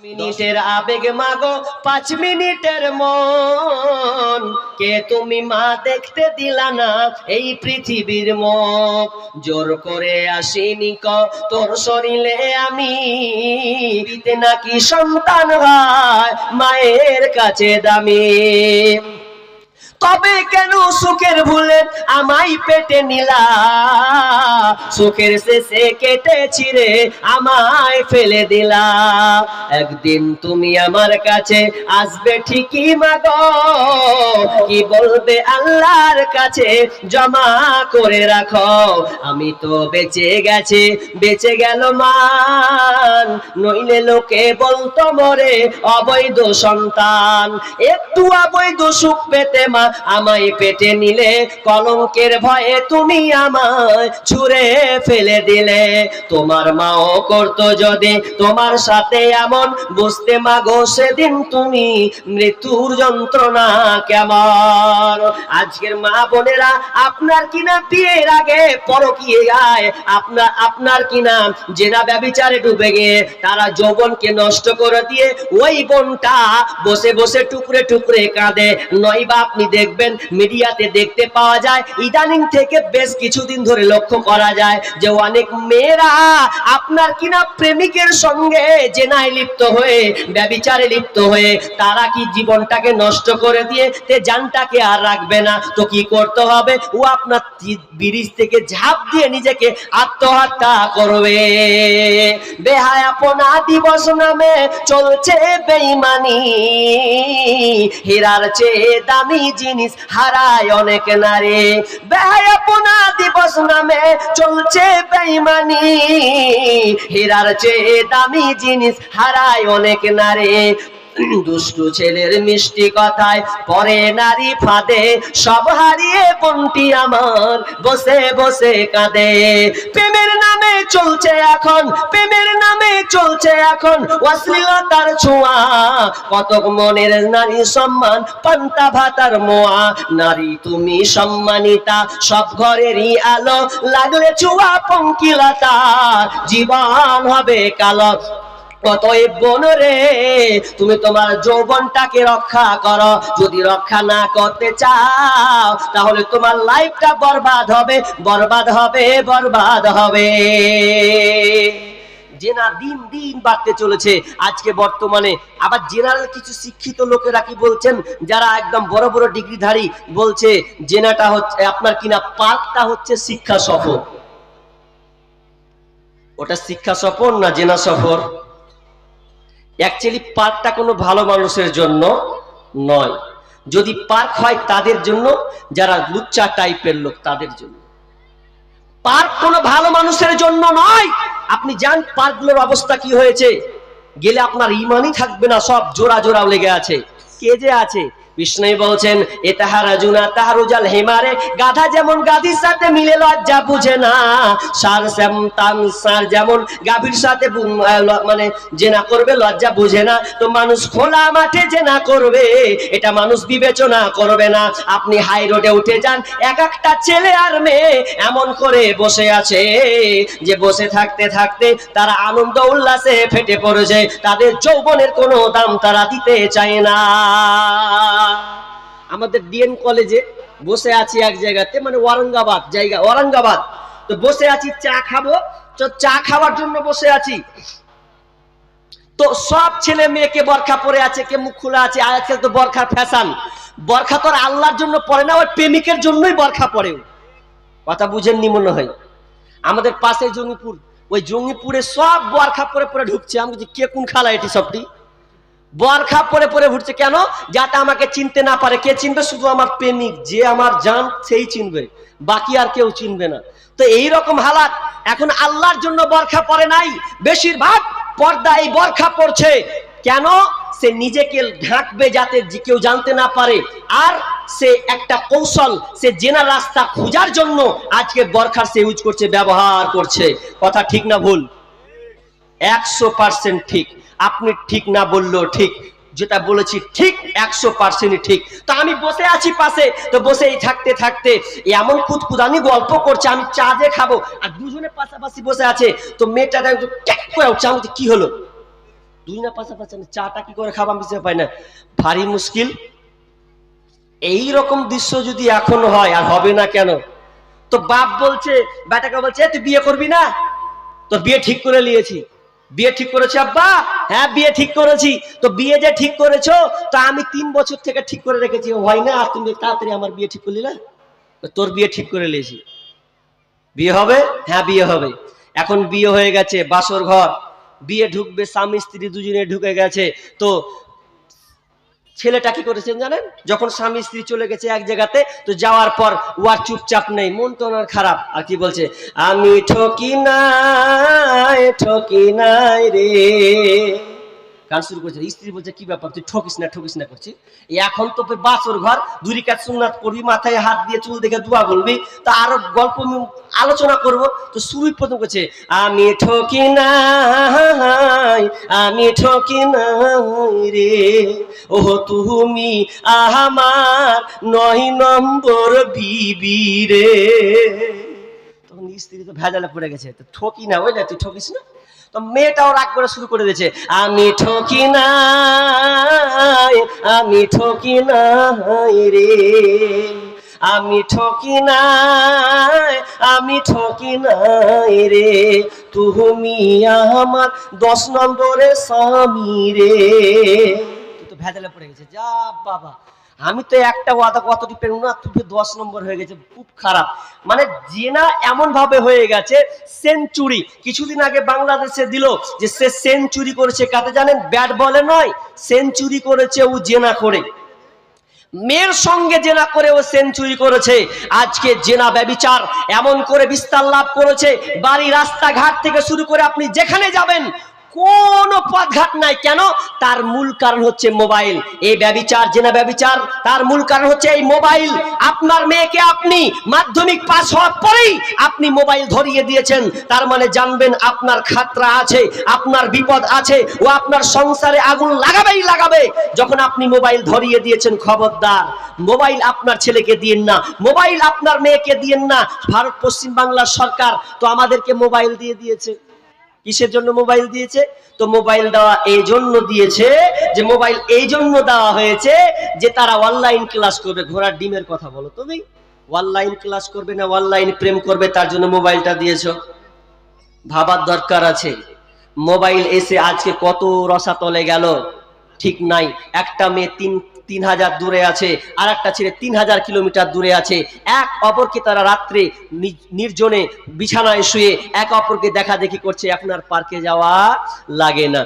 মিনিটের আবেগ মাগো 5 মিনিটের মন কে তুমি মা দেখতে দিলা না এই পৃথিবীর মুখ জোর করে আসিনি ক তোর শরীরে আমি দিতে নাকি সন্তান হয় মায়ের কাছে দামি তবে কেন সুখের ভুলে আমায় পেটে নিলা সুখের শেষে কেটে ছিঁড়ে আমায় ফেলে দিলা একদিন তুমি আমার কাছে আসবে ঠিকই মাগো কি বলবে আল্লাহর কাছে জমা করে রাখো আমি তো বেঁচে গেল মান নইলে লোকে বলতো মরে অবৈধ সন্তান একটু অবৈধ সুখ পেতে মা আমায় পেটে নিলে কলঙ্কের ভয়ে তুমি আমায় ছুঁড়ে ফেলে দিলে তোমার মাও করতো যদি তোমার সাথে এমন বুঝতে মাগো সেদিন তুমি মৃত্যুর যন্ত্রণা কেমন আজকের মা বোনেরা আপনার কিনা বিয়ের আগে পরকীয়ায় আপনার কিনা জেনা ব্যভিচারে ডুবে গিয়ে তারা যৌবনকে নষ্ট করে দিয়ে ওই বোনটা বসে বসে টুকরে টুকরে কাঁদে নয়বা আপনি দেখবেন মিডিয়াতে দেখতে পাওয়া যায় ইদানিং থেকে বেশ কিছুদিন ধরে লক্ষ্য করা যায় যে অনেক মেয়েরা আপনার কিনা প্রেমিকের সঙ্গে জেনায় লিপ্ত হয়ে ব্যভিচারে লিপ্ত হয়ে তারা কি জীবনটাকে নষ্ট করে দিয়ে তে জানটাকে আর রাখবে না তো কি করতে হবে ও আপনার ব্রিজ থেকে ঝাঁপ দিয়ে নিজেকে আত্মহত্যা করবে বেহায়াপনা দিবস নামে চলছে বেঈমানি হীরার চেয়ে দামি জিনিস হারায় অনেক নারী বেহায়াপনা দিবস নামে চলছে বেঈমানি হীরার চেয়ে দামি জিনিস হারায় অনেক নারী দুষ্টু ছেলের মিষ্টি কথায় পরে নারী ফাঁদে সব হারিয়ে বোনটি আমার বসে বসে কাঁদে প্রেমের নামে চলছে এখন অশ্লীলতার ছোঁয়া কতক মনের নারী সম্মান পান্তা ভাতার মোয়া নারী তুমি সম্মানিতা সব ঘরেরই আলো লাগলে চুয়া পঙ্কিলতা জীবন হবে কালো অতএব বোন রে তুমি তোমার যৌবনটাকে রক্ষা করো যদি রক্ষা না করতে চাও তাহলে তোমার লাইফটা বরবাদ হবে জেনা দিন দিন বাড়তে চলেছে আজকে বর্তমানে আবার জেনারেল কিছু শিক্ষিত লোকেরা কি বলছেন যারা একদম বড় বড় ডিগ্রিধারী বলছে জেনাটা হচ্ছে আপনার কিনা পার্কটা হচ্ছে শিক্ষা সফর ওটা শিক্ষা সফর না জেনা সফর অ্যাকচুয়ালি পার্কটা কোনো ভালো মানুষের জন্য নয় যদি পার্ক হয় তাদের জন্য যারা লুচ্চা টাইপের লোক তাদের জন্য পার্ক কোনো ভালো মানুষের জন্য নয় আপনি জান পার্কগুলোর অবস্থা কি হয়েছে গেলে আপনার ঈমানই থাকবে না সব জোড়া জোড়া লেগে আছে কে যে আছে বিষ্ণু বলছেন এতাহারাজুনা তাহারুজাল হিমারে গাধা যেমন গাধীর সাথে মিলে লজ্জা বুঝে না সার যেমন গাভীর সাথে মানে জেনা করবে লজ্জা বুঝে না তো মানুষ খোলা মাঠে জেনা করবে এটা মানুষ বিবেচনা করবে না আপনি হাই রোডে উঠে যান এক একটা ছেলে আর মেয়ে এমন করে বসে আছে যে বসে থাকতে থাকতে তারা আনন্দ উল্লাসে ফেটে পড়েছে তাদের যৌবনের কোনো দাম তারা দিতে চায় না আমাদের ডিএন কলেজে বসে আছি এক জায়গাতে মানে औरंगाबाद তো বসে আছি চা খাবো তো চা খাওয়ার জন্য বসে আছি তো সব ছেলে মেয়েকে বরখা পরে আছে কে মুখ খোলা আছে আজকাল তো বরখার ফ্যাশন বরখা তো আর আল্লাহর জন্য পরে না ওই প্রেমিকের জন্যই বরখা পরে কথা বুঝেননি মনে হয় আমাদের পাশে জঙ্গিপুর ওই জঙ্গিপুরে সব বরখা পরে পরে ঢুকছে আমি বলছি কে কোন খালা এটি সবটি বরখা পরে পরে ঘুরছে কেন যাতে আমাকে চিনতে না পারে কে চিনবে শুধু আমার প্রেমিক যে আমার জান সেই চিনবে বাকি আর কেউ চিনবে না তো এই রকম হালাত এখন আল্লাহর জন্য বরখা পরে নাই বেশিরভাগ পর্দা এই বরখা পড়ছে কেন সে নিজেকে ঢাকবে যাতে কেউ জানতে না পারে আর সে একটা কৌশল সে জেনা রাস্তা খোঁজার জন্য আজকে বরখার সে ইউজ করছে ব্যবহার করছে কথা ঠিক না ভুল 100% ঠিক আপনি ঠিক না বললেও ঠিক যেটা বলেছি ঠিক 100% ঠিক তো আমি বসে আছি পাশে তো বসেই থাকতে থাকতে এমন কুতকুদানি গল্প করছে আমি চা দিয়ে খাবো আর দুজনে পাশাপাশি বসে আছে তো মেয়েটা একটু ট্যাক করে উঠছে আমি কি হলো দুই না পাশাপাশি, চাটা কি করে খাবো আমি বুঝতে পাই না, ভারী মুশকিল। এই রকম দৃশ্য যদি এখন হয়, আর হবে না কেন? তো বাপ বলছে, বেটাকে বলছে তুই বিয়ে করবি না? তোর বিয়ে ঠিক করে নিয়েছি। বিয়ে ঠিক করেছি আব্বা? হ্যাঁ বিয়ে ঠিক করেছি। তো বিয়ে যে ঠিক করেছো, তো আমি 3 বছর থেকে ঠিক করে রেখেছি, হয় না? আর তুমি তাড়াতাড়ি আমার বিয়ে ঠিক করলি না? তোর বিয়ে ঠিক করে নিয়েছি। বিয়ে হবে? হ্যাঁ বিয়ে হবে। এখন বিয়ে হয়ে গেছে, বাসর ঘর, বিয়ে ঢুকবে, স্বামী স্ত্রী দুজনে ঢুকে গেছে। তো ছেলেটা কি করেছেন জানেন? যখন স্বামী স্ত্রী চলে গেছে এক জায়গাতে, তো যাওয়ার পর ও আর চুপচাপ নেই, মন তো ওনার খারাপ। আর কি বলছে? আমি ঠকি নাই রে, গান শুরু করছে। স্ত্রী বলছে কি ব্যাপার, তুই ঠকিস না করছি। এখন তো বাসর ঘর, দুই কাজ সুন্নাত করবি, মাথায় হাত দিয়ে চুল দেখে দোয়া বলবি, তা আরো গল্প আলোচনা করব। তো শুরুই প্রথম করছে আমি ঠকি নাই রে, ও তুমি আমার 9 নম্বর বিবি রে। তখন স্ত্রী তো ভেজালে পড়ে গেছে, তো ঠকি না, ওই না তুই ঠকিস না। তো মেয়েটাও রাগ করে শুরু করে দিয়েছে, আমি ঠকি নাই রে, আমি ঠকি নাই রে, তুমি আমার 10 নম্বরের স্বামী রে। তো ভেজালে পড়ে গেছে, যা বাবা, আমি তো একটা ওয়াদা কতটি পেরু না, তুই 10 নম্বর হয়ে গেছে, খুব খারাপ। মানে জেনা এমন ভাবে হয়ে গেছে, সেঞ্চুরি। কিছুদিন আগে বাংলাদেশে দিল যে সে সেঞ্চুরি করেছে, কাতে জানেন? ব্যাট বলে নয়, সেঞ্চুরি করেছে ও জেনা করে, মেয়ের সঙ্গে জেনা করে ও সেঞ্চুরি করেছে। আজকে জেনা ব্যভিচার এমন করে বিস্তার লাভ করেছে, বাড়ি রাস্তাঘাট থেকে শুরু করে আপনি যেখানে যাবেন কোনো পথঘাট নাই। কেন? তার মূল কারণ হচ্ছে মোবাইল। এই ব্যভিচার, জেনা ব্যভিচার, তার মূল কারণ হচ্ছে এই মোবাইল। আপনার মেয়েকে আপনি মাধ্যমিক পাস হওয়ার পরেই আপনি মোবাইল ধরিয়ে দিয়েছেন, তার মানে জানবেন আপনার খাতরা আছে, আপনার বিপদ আছে, ও আপনার সংসারে আগুন লাগাবে। যখন আপনি মোবাইল ধরিয়ে দিয়েছেন, খবরদার, মোবাইল আপনার ছেলেকে দিয়েন না, মোবাইল আপনার মেয়েকে দিয়েন না। ভারত পশ্চিম বাংলার সরকার তো আমাদেরকে মোবাইল দিয়েছে। কিসের জন্য মোবাইল দিয়েছে? তো মোবাইল দেওয়া এই জন্য দিয়েছে, যে মোবাইল এই জন্য দেওয়া হয়েছে যে তারা অনলাইন ক্লাস করবে। ঘোড়ার ডিমের কথা বলো তুমি, অনলাইন ক্লাস করবে না অনলাইন প্রেম করবে, তার জন্য মোবাইলটা দিয়েছো। ভাবার দরকার আছে। মোবাইল এসে আজকে কত রসাতলে গেল ঠিক নাই। একটা মেয়ে 3000 দূরে আছে, আর একটা ছেলে 3000 কিলোমিটার দূরে আছে। এক অপরকে তারা রাত্রে নির্জনে বিছানায় শুয়ে এক অপরকে দেখা দেখি করছে। এখন আর পার্কে যাওয়া লাগে না।